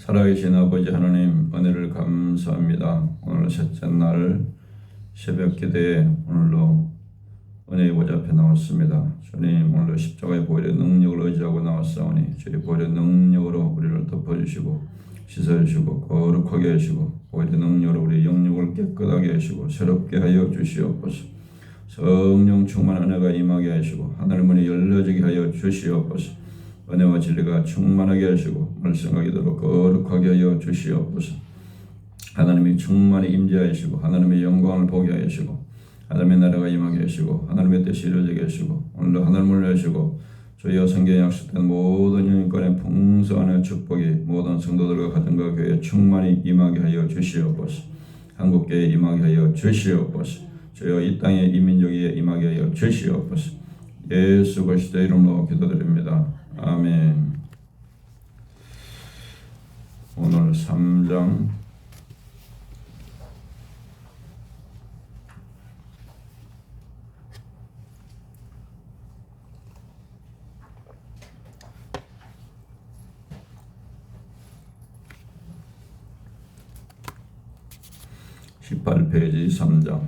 살아계신 아버지 하나님, 은혜를 감사합니다. 오늘 셋째 날 새벽 기도에 오늘도 은혜의 보좌 앞에 나왔습니다. 주님, 오늘도 십자가의 보혈의 능력을 의지하고 나왔사오니 주의 보혈의 능력으로 우리를 덮어주시고 씻어주시고 거룩하게 하시고 보혈의 능력으로 우리 영육을 깨끗하게 하시고 새롭게 하여 주시옵소서. 성령 충만한 은혜가 임하게 하시고 하늘 문이 열려지게 하여 주시옵소서. 은혜와 진리가 충만하게 하시고 말씀하기도록 거룩하게 하여 주시옵소서. 하나님이 충만히 임재하시고 하나님의 영광을 보게 하시고 하나님의 나라가 임하게 하시고 하나님의 뜻이 이루어지게 하시고 오늘도 하늘문을 여시고 주여 성경에 약속된 모든 영인권의 풍성한 축복이 모든 성도들과 가정과 교회에 충만히 임하게 하여 주시옵소서. 한국교회에 임하게 하여 주시옵소서. 주여 이 땅의 이민족에 임하게 하여 주시옵소서. 예수 그리스도의 이름으로 기도드립니다. 아멘. 오늘 3장 18페이지 3장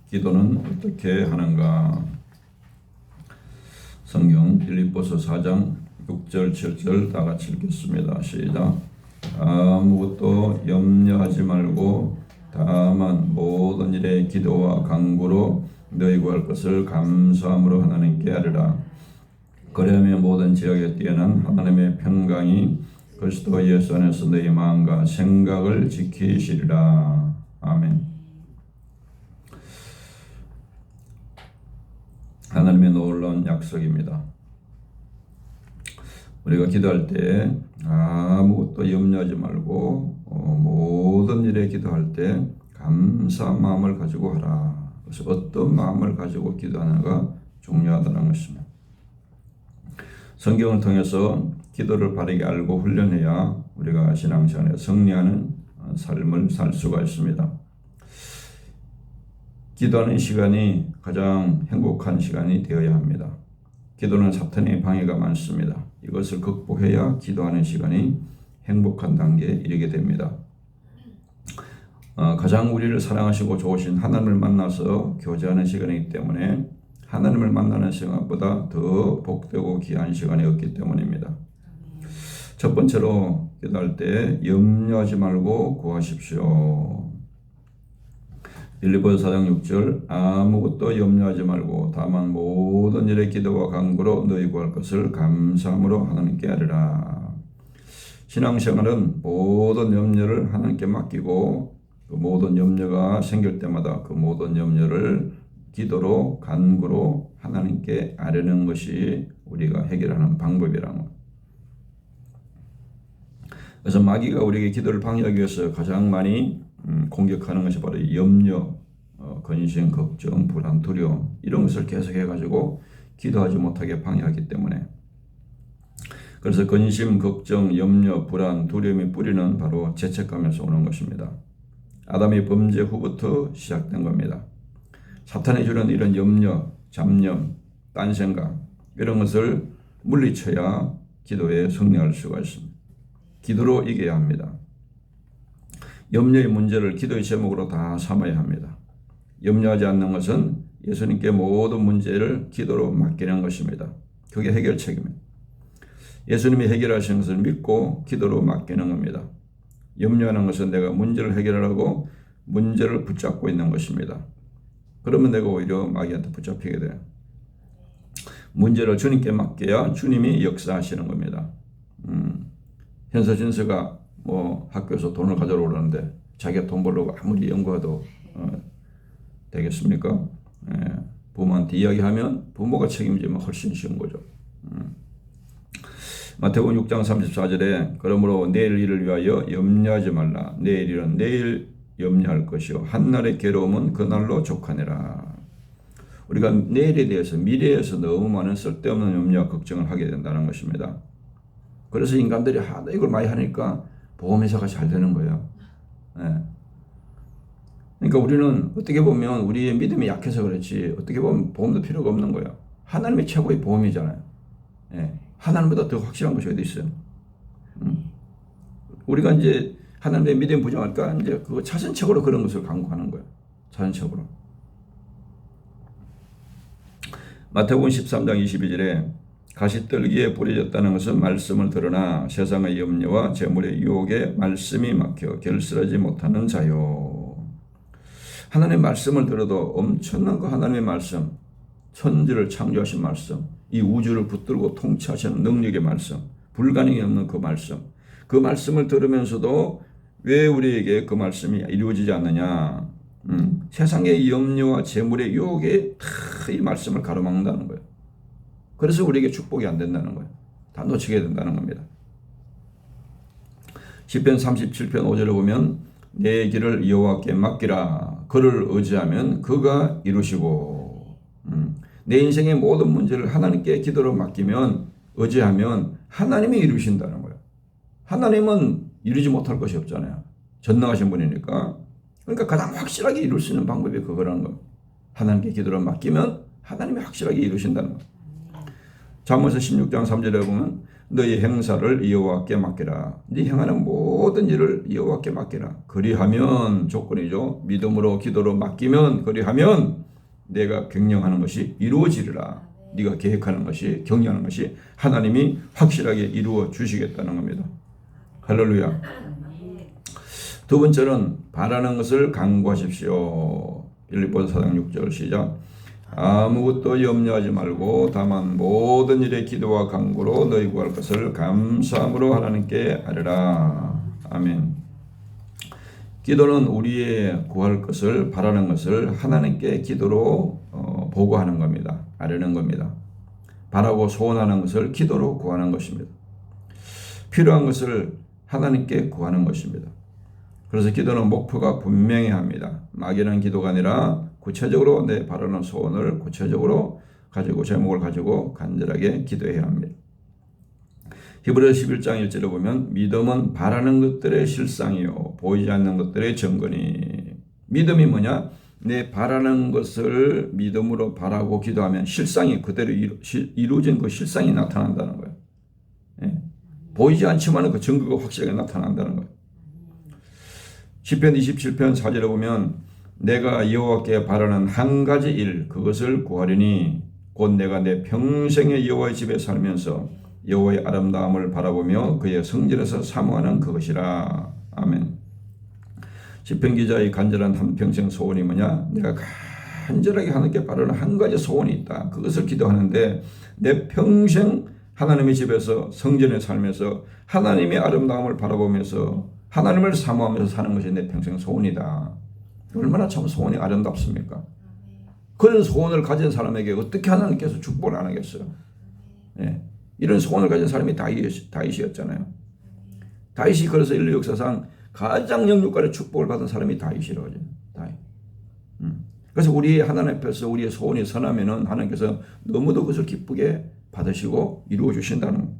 기도는 어떻게 하는가. 성경 빌립보서 4장 6절 7절 다 같이 읽겠습니다. 시작. 아무것도 염려하지 말고 다만 모든 일에 기도와 간구로 너희 구할 것을 감사함으로 하나님께 아뢰라. 그러면 모든 지역에 뛰어난 하나님의 평강이 그리스도 예수 안에서 너희 마음과 생각을 지키시리라. 아멘. 하나님의 놀라운 약속입니다. 우리가 기도할 때 아무것도 염려하지 말고 모든 일에 기도할 때 감사한 마음을 가지고 하라. 그래서 어떤 마음을 가지고 기도하는가 중요하다는 것입니다. 성경을 통해서 기도를 바르게 알고 훈련해야 우리가 신앙생활에 승리하는 삶을 살 수가 있습니다. 기도하는 시간이 가장 행복한 시간이 되어야 합니다. 기도는 사탄의 방해가 많습니다. 이것을 극복해야 기도하는 시간이 행복한 단계에 이르게 됩니다. 가장 우리를 사랑하시고 좋으신 하나님을 만나서 교제하는 시간이기 때문에 하나님을 만나는 시간보다 더 복되고 귀한 시간이 없기 때문입니다. 첫 번째로 기도할 때 염려하지 말고 구하십시오. 빌립보서 4장 6절 아무것도 염려하지 말고 다만 모든 일에 기도와 간구로 너희 구할 것을 감사함으로 하나님께 아뢰라. 신앙생활은 모든 염려를 하나님께 맡기고 그 모든 염려가 생길 때마다 그 모든 염려를 기도로 간구로 하나님께 아뢰는 것이 우리가 해결하는 방법이라는 것. 그래서 마귀가 우리에게 기도를 방해하기 위해서 가장 많이 공격하는 것이 바로 염려, 근심, 걱정, 불안, 두려움 이런 것을 계속해가지고 기도하지 못하게 방해하기 때문에 그래서 근심, 걱정, 염려, 불안, 두려움의 뿌리는 바로 죄책감에서 오는 것입니다. 아담의 범죄 후부터 시작된 겁니다. 사탄이 주는 이런 염려, 잡념, 딴 생각 이런 것을 물리쳐야 기도에 승리할 수가 있습니다. 기도로 이겨야 합니다. 염려의 문제를 기도의 제목으로 다 삼아야 합니다. 염려하지 않는 것은 예수님께 모든 문제를 기도로 맡기는 것입니다. 그게 해결책입니다. 예수님이 해결하시는 것을 믿고 기도로 맡기는 겁니다. 염려하는 것은 내가 문제를 해결하려고 문제를 붙잡고 있는 것입니다. 그러면 내가 오히려 마귀한테 붙잡히게 돼요. 문제를 주님께 맡겨야 주님이 역사하시는 겁니다. 현서진서가 학교에서 돈을 가져오러 오는데 자기가 돈 벌려고 아무리 연구해도 되겠습니까? 부모한테 이야기하면 부모가 책임지면 훨씬 쉬운 거죠. 마태복음 6장 34절에 그러므로 내일 일을 위하여 염려하지 말라. 내일 일은 내일 염려할 것이요 한날의 괴로움은 그날로 족하니라. 우리가 내일에 대해서 미래에서 너무 많은 쓸데없는 염려와 걱정을 하게 된다는 것입니다. 그래서 인간들이 하도 이걸 많이 하니까 보험회사가 잘 되는 거예요. 그러니까 우리는 어떻게 보면 우리의 믿음이 약해서 그렇지 어떻게 보면 보험도 필요가 없는 거예요. 하나님이 최고의 보험이잖아요. 하나님보다 더 확실한 것이 어디 있어요? 우리가 이제 하나님의 믿음 부정할까 이제 그 차선책으로 그런 것을 강구하는 거예요. 차선책으로. 마태복음 13장 22절에 가시떨기에 뿌려졌다는 것은 말씀을 들으나 세상의 염려와 재물의 유혹에 말씀이 막혀 결실하지 못하는 자요. 하나님의 말씀을 들어도 엄청난 그 하나님의 말씀, 천지를 창조하신 말씀, 이 우주를 붙들고 통치하시는 능력의 말씀, 불가능이 없는 그 말씀, 그 말씀을 들으면서도 왜 우리에게 그 말씀이 이루어지지 않느냐? 세상의 염려와 재물의 유혹에 다 이 말씀을 가로막는다는 거예요. 그래서 우리에게 축복이 안 된다는 거예요. 다 놓치게 된다는 겁니다. 시편 37편 5절에 보면 내 길을 여호와께 맡기라. 그를 의지하면 그가 이루시고 내 인생의 모든 문제를 하나님께 기도로 맡기면 의지하면 하나님이 이루신다는 거예요. 하나님은 이루지 못할 것이 없잖아요. 전능하신 분이니까. 그러니까 가장 확실하게 이룰 수 있는 방법이 그거라는 거예요. 하나님께 기도를 맡기면 하나님이 확실하게 이루신다는 거예요. 잠언서 16장 3절에 보면 너희 행사를 여호와께 맡기라. 네 행하는 모든 일을 여호와께 맡기라. 그리하면 조건이죠. 믿음으로 기도로 맡기면 그리하면 내가 경영하는 것이 이루어지리라. 네가 계획하는 것이 경영하는 것이 하나님이 확실하게 이루어 주시겠다는 겁니다. 할렐루야. 두 번째는 바라는 것을 간구하십시오. 빌립보서 4장 6절 시작. 아무것도 염려하지 말고 다만 모든 일에 기도와 간구로 너희 구할 것을 감사함으로 하나님께 아뢰라. 아멘. 기도는 우리의 구할 것을 바라는 것을 하나님께 기도로 보고하는 겁니다. 아뢰는 겁니다. 바라고 소원하는 것을 기도로 구하는 것입니다. 필요한 것을 하나님께 구하는 것입니다. 그래서 기도는 목표가 분명해야 합니다. 막연한 기도가 아니라 구체적으로 내 바라는 소원을 구체적으로 가지고 제목을 가지고 간절하게 기도해야 합니다. 히브리서 11장 1절에 보면 믿음은 바라는 것들의 실상이요 보이지 않는 것들의 증거니. 믿음이 뭐냐? 내 바라는 것을 믿음으로 바라고 기도하면 실상이 그대로 이루어진 그 실상이 나타난다는 거예요. 예. 보이지 않지만 그 증거가 확실하게 나타난다는 거예요. 시편 27편 4절에 보면 내가 여호와께 바라는 한 가지 일 그것을 구하리니 곧 내가 내 평생의 여호와의 집에 살면서 여호와의 아름다움을 바라보며 그의 성전에서 사모하는 그것이라. 아멘. 시편 기자의 간절한 한평생 소원이 뭐냐? 내가 간절하게 하나님께 바라는 한 가지 소원이 있다. 그것을 기도하는데 내 평생 하나님의 집에서 성전에 살면서 하나님의 아름다움을 바라보면서 하나님을 사모하면서 사는 것이 내 평생 소원이다. 얼마나 참 소원이 아름답습니까? 그런 소원을 가진 사람에게 어떻게 하나님께서 축복을 안 하겠어요? 예. 이런 소원을 가진 사람이 다윗이었잖아요. 다윗이 그래서 인류 역사상 가장 영육간의 축복을 받은 사람이 다윗이라고 하죠. 다윗. 그래서 우리 하나님 앞에서 우리의 소원이 선하면은 하나님께서 너무도 그것을 기쁘게 받으시고 이루어 주신다는 거예요.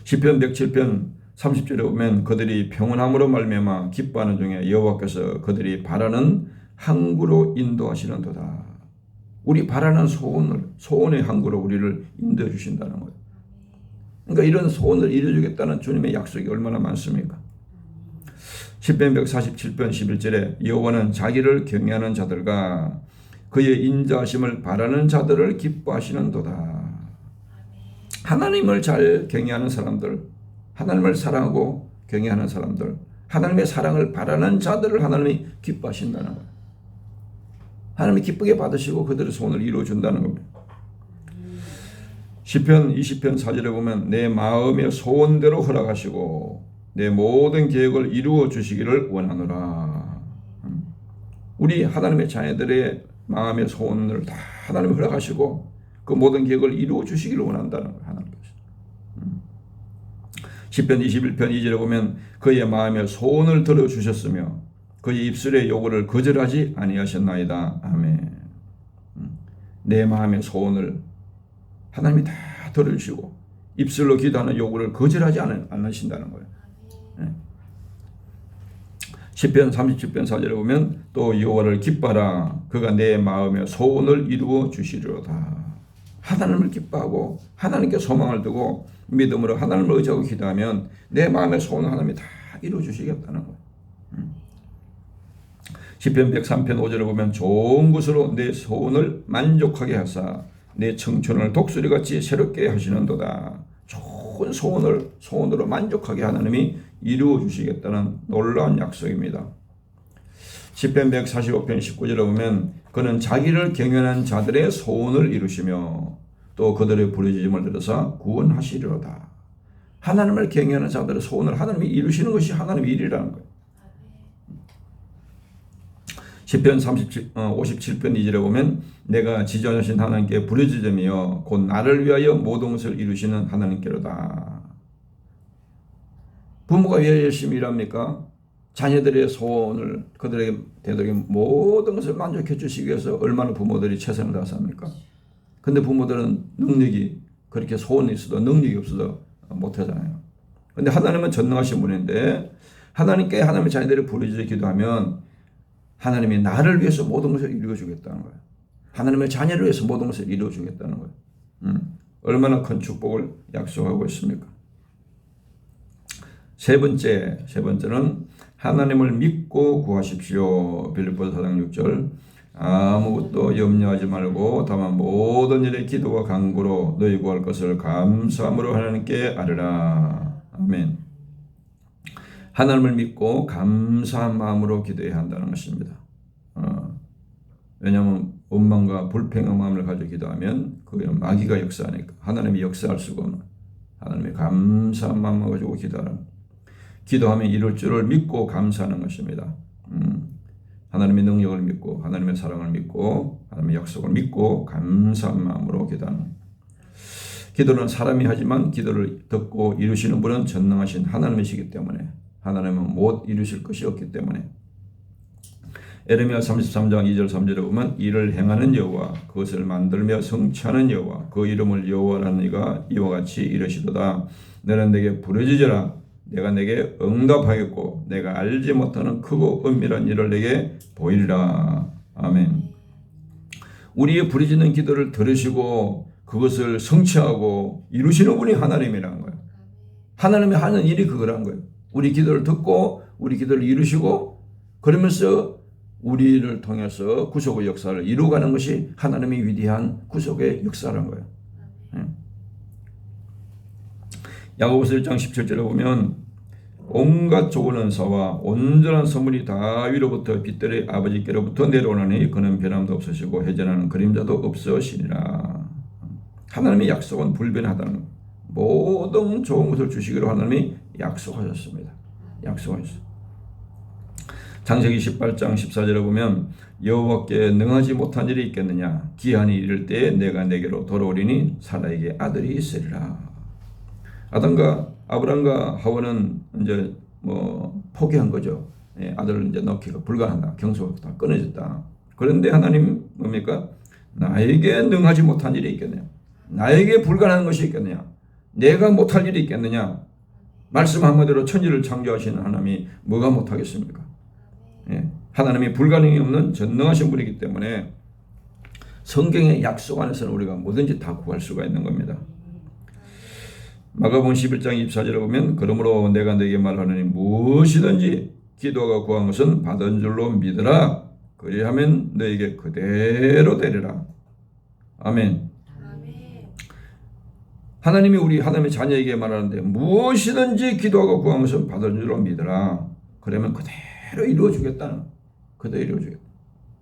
시편 107편 30절에 보면 그들이 평온함으로 말미암아 기뻐하는 중에 여호와께서 그들이 바라는 항구로 인도하시는도다. 우리 바라는 소원의 항구로 우리를 인도해 주신다는 거예요. 그러니까 이런 소원을 이루어주겠다는 주님의 약속이 얼마나 많습니까? 시편 147편 11절에 여호와는 자기를 경외하는 자들과 그의 인자하심을 바라는 자들을 기뻐하시는도다. 하나님을 잘 경외하는 사람들, 하나님을 사랑하고 경외하는 사람들, 하나님의 사랑을 바라는 자들을 하나님이 기뻐하신다는 거예요. 하나님이 기쁘게 받으시고 그들의 소원을 이루어준다는 겁니다. 시편 20편 4절에 보면 내 마음의 소원대로 허락하시고 내 모든 계획을 이루어 주시기를 원하노라. 우리 하나님의 자녀들의 마음의 소원을 다 하나님이 허락하시고 그 모든 계획을 이루어 주시기를 원한다는 거예요. 하나님께서. 시편 21편 2절에 보면 그의 마음의 소원을 들어주셨으며 그의 입술의 요구를 거절하지 아니하셨나이다. 아멘. 내 마음의 소원을 하나님이 다 들어주시고 입술로 기도하는 요구를 거절하지 않으신다는 거예요. 시편 37편 4절에 보면 또 여호와를 기뻐하라. 그가 내 마음의 소원을 이루어 주시리로다. 하나님을 기뻐하고 하나님께 소망을 두고 믿음으로 하나님을 의지하고 기도하면 내 마음의 소원을 하나님이 다 이루어 주시겠다는 거예요. 시편 103편 5절에 보면 좋은 것으로 내 소원을 만족하게 하사 내 청춘을 독수리같이 새롭게 하시는도다. 좋은 소원으로 만족하게 하나님이 이루어 주시겠다는 놀라운 약속입니다. 시편 145편 19절에 보면 그는 자기를 경외하는 자들의 소원을 이루시며 또 그들의 부르짖음을 들어서 구원하시리로다. 하나님을 경외하는 자들의 소원을 하나님이 이루시는 것이 하나님의 일이라는 거예요. 시편 57편 2절에 보면 내가 지존하신 하나님께 부르짖으며 곧 나를 위하여 모든 것을 이루시는 하나님께로다. 부모가 왜 열심히 일합니까? 자녀들의 소원을 그들에게 되도록 모든 것을 만족해 주시기 위해서 얼마나 부모들이 최선을 다해서 합니까? 근데 부모들은 능력이 그렇게 소원이 있어도 능력이 없어도 못하잖아요. 근데 하나님은 전능하신 분인데 하나님께 하나님의 자녀들이 부르짖어 기도하면 하나님이 나를 위해서 모든 것을 이루어주겠다는 거예요. 하나님의 자녀를 위해서 모든 것을 이루어주겠다는 거예요. 얼마나 큰 축복을 약속하고 있습니까? 세 번째는 하나님을 믿고 구하십시오. 빌립보서 4장 6절 아무것도 염려하지 말고 다만 모든 일에 기도와 간구로 너희 구할 것을 감사함으로 하나님께 아뢰라. 아멘. 하나님을 믿고 감사한 마음으로 기도해야 한다는 것입니다. 왜냐하면 원망과 불평의 마음을 가지고 기도하면 그게 마귀가 역사하니까 하나님이 역사할 수가 없는 하나님의 감사한 마음을 가지고 기도하면 이룰 줄을 믿고 감사하는 것입니다. 하나님의 능력을 믿고 하나님의 사랑을 믿고 하나님의 약속을 믿고 감사한 마음으로 기도하는 기도는 사람이 하지만 기도를 듣고 이루시는 분은 전능하신 하나님이시기 때문에 하나님은 못 이루실 것이 없기 때문에 에레미야 33장 2절 3절에 보면 이를 행하는 여호와 그것을 만들며 성취하는 여호와 그 이름을 여호와라는 이가 이와 같이 이르시도다. 너는 내게 부르짖으라 내가 내게 응답하겠고 내가 알지 못하는 크고 은밀한 일을 내게 보이리라. 아멘. 우리의 부르짖는 기도를 들으시고 그것을 성취하고 이루시는 분이 하나님이라는 거예요. 하나님이 하는 일이 그거란 거예요. 우리 기도를 듣고 우리 기도를 이루시고 그러면서 우리를 통해서 구속의 역사를 이루어가는 것이 하나님의 위대한 구속의 역사라는 거예요. 야고보서 1장 17절에 보면 온갖 좋은 은사와 온전한 선물이 다위로부터 빛들의 아버지께로부터 내려오나니 그는 변함도 없으시고 해전하는 그림자도 없으시니라. 하나님의 약속은 불변하다는 것. 모든 좋은 것을 주시기로 하나님이 약속하셨습니다. 약속하셨어요. 창세기 18장 14절에 보면 여호와께 능하지 못한 일이 있겠느냐 기한이 이를 때에 내가 내게로 돌아오리니 사라에게 아들이 있으리라. 아담과 아브람과 하와는 이제 포기한 거죠. 아들을 이제 낳기가 불가한다. 경소가 다 끊어졌다. 그런데 하나님 뭡니까? 나에게 능하지 못한 일이 있겠느냐? 나에게 불가능한 것이 있겠느냐? 내가 못할 일이 있겠느냐? 말씀 한마디로 천지를 창조하시는 하나님이 뭐가 못하겠습니까? 하나님이 불가능이 없는 전능하신 분이기 때문에 성경의 약속 안에서는 우리가 뭐든지 다 구할 수가 있는 겁니다. 마가복음 11장 24절에 보면 그러므로 내가 네게 말하노니 무엇이든지 기도하고 구한 것은 받은 줄로 믿으라. 그리하면 너에게 그대로 되리라. 아멘. 하나님이 우리 하나님의 자녀에게 말하는데 무엇이든지 기도하고 구한 것은 받은 줄로 믿으라. 그러면 그대로 이루어주겠다는 그대로 이루어주겠다.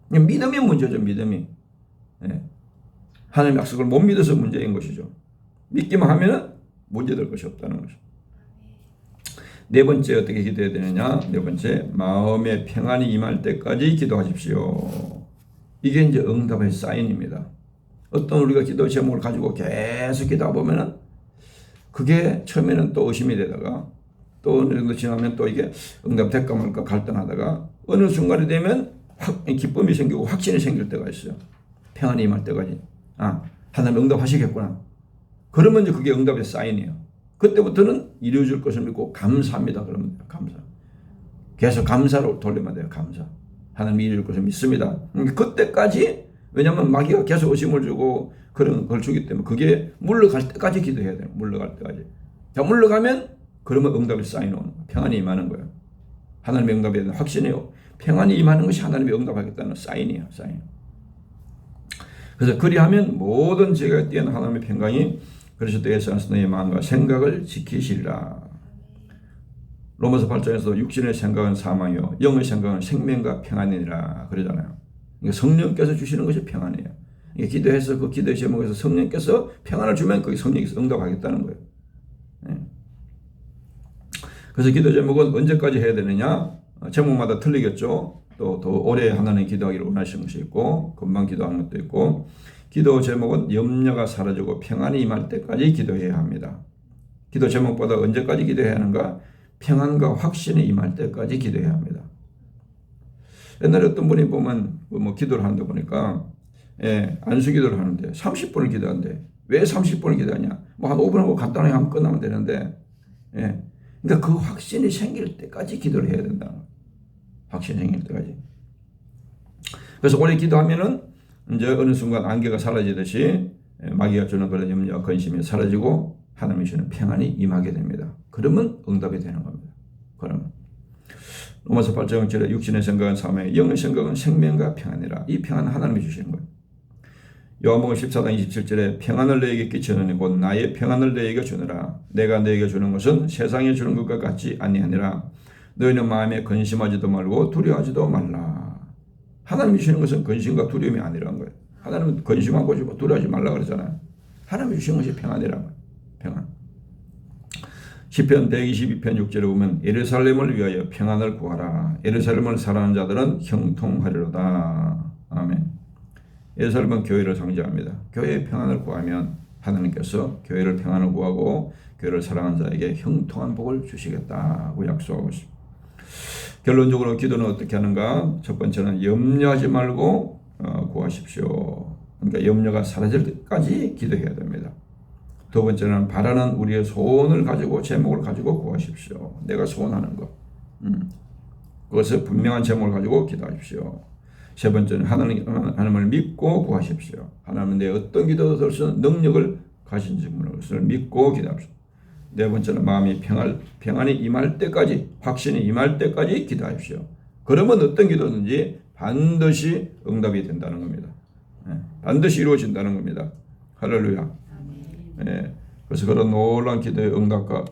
믿음이 문제죠. 믿음이. 하나님의 약속을 못 믿어서 문제인 것이죠. 믿기만 하면 문제될 것이 없다는 것이죠. 네 번째 어떻게 기도해야 되느냐? 네 번째 마음의 평안이 임할 때까지 기도하십시오. 이게 이제 응답의 사인입니다. 어떤 우리가 기도 제목을 가지고 계속 기도하다 보면은 그게 처음에는 또 의심이 되다가 또 어느 정도 지나면 또 이게 응답될까 말까 갈등하다가 어느 순간이 되면 기쁨이 생기고 확신이 생길 때가 있어요. 평안이 임할 때까지. 하나님 응답하시겠구나. 그러면 이제 그게 응답의 사인이에요. 그때부터는 이루어질 것을 믿고 감사합니다. 그러면 감사. 계속 감사로 돌리면 돼요. 감사. 하나님이 이루어질 것을 믿습니다. 그때까지 왜냐하면 마귀가 계속 의심을 주고 그런 걸 주기 때문에 그게 물러갈 때까지 기도해야 돼요. 물러갈 때까지. 자, 물러가면 그러면 응답이 쌓이는 거예요. 평안이 임하는 거예요. 하나님의 응답에 대한 확신이요. 평안이 임하는 것이 하나님의 응답하겠다는 사인이에요. 사인. 그래서 그리하면 모든 죄가 뛰어난 하나님의 평강이 그리스도 예수 안에서 너의 마음과 생각을 지키시리라. 로마서 8장에서 육신의 생각은 사망이요 영의 생각은 생명과 평안이니라 그러잖아요. 그러니까 성령께서 주시는 것이 평안이에요. 그러니까 기도해서 그 기도의 제목에서 성령께서 평안을 주면 거기 성령께서 응답하겠다는 거예요. 그래서 기도 제목은 언제까지 해야 되느냐? 제목마다 틀리겠죠. 또 더 오래 하나님 기도하기를 원하시는 것이 있고 금방 기도하는 것도 있고 기도 제목은 염려가 사라지고 평안이 임할 때까지 기도해야 합니다. 기도 제목보다 언제까지 기도해야 하는가? 평안과 확신이 임할 때까지 기도해야 합니다. 옛날에 어떤 분이 보면 뭐 기도를 하는데 보니까 안수 기도를 하는데 30분을 기도한대. 왜 30분을 기도하냐? 뭐 한 5분 하고 간단하게 하면 끝나면 되는데 그러니까 그 확신이 생길 때까지 기도를 해야 된다. 확신이 생길 때까지. 그래서 오래 기도하면은 이제 어느 순간 안개가 사라지듯이 마귀가 주는 그런 염려와 근심이 사라지고 하나님이 주는 평안이 임하게 됩니다. 그러면 응답이 되는 겁니다. 그러면 로마서 8장 7절에 육신의 생각은 사망이요 영의 생각은 생명과 평안이라. 이 평안은 하나님이 주시는 거예요. 요한복음 14장 27절에 평안을 너에게 끼치느니 곧 나의 평안을 너에게 주느라. 내가 너에게 주는 것은 세상에 주는 것과 같지 아니하니라. 너희는 마음에 근심하지도 말고 두려워하지도 말라. 하나님이 주시는 것은 근심과 두려움이 아니라는 거예요. 하나님은 근심하고 주고 두려워하지 말라 그러잖아요. 하나님이 주시는 것이 평안이라는 거예요. 평안. 시편 122편 6절에 보면 예루살렘을 위하여 평안을 구하라. 예루살렘을 사랑하는 자들은 형통하리로다. 아멘. 예루살렘은 교회를 상징합니다. 교회의 평안을 구하면 하나님께서 교회를 평안을 구하고 교회를 사랑하는 자에게 형통한 복을 주시겠다고 약속하고 있습니다. 결론적으로 기도는 어떻게 하는가? 첫 번째는 염려하지 말고 구하십시오. 그러니까 염려가 사라질 때까지 기도해야 됩니다. 두 번째는 바라는 우리의 소원을 가지고 제목을 가지고 구하십시오. 내가 소원하는 것. 그것을 분명한 제목을 가지고 기도하십시오. 세 번째는 하나님을 믿고 구하십시오. 하나님은 내 어떤 기도도 들 수 있는 능력을 가신 것을 믿고 기도합시오. 네 번째는 마음이 평안이 임할 때까지 확신이 임할 때까지 기도하십시오. 그러면 어떤 기도든지 반드시 응답이 된다는 겁니다. 반드시 이루어진다는 겁니다. 할렐루야. 그래서 그런 놀라운 기도의 응답과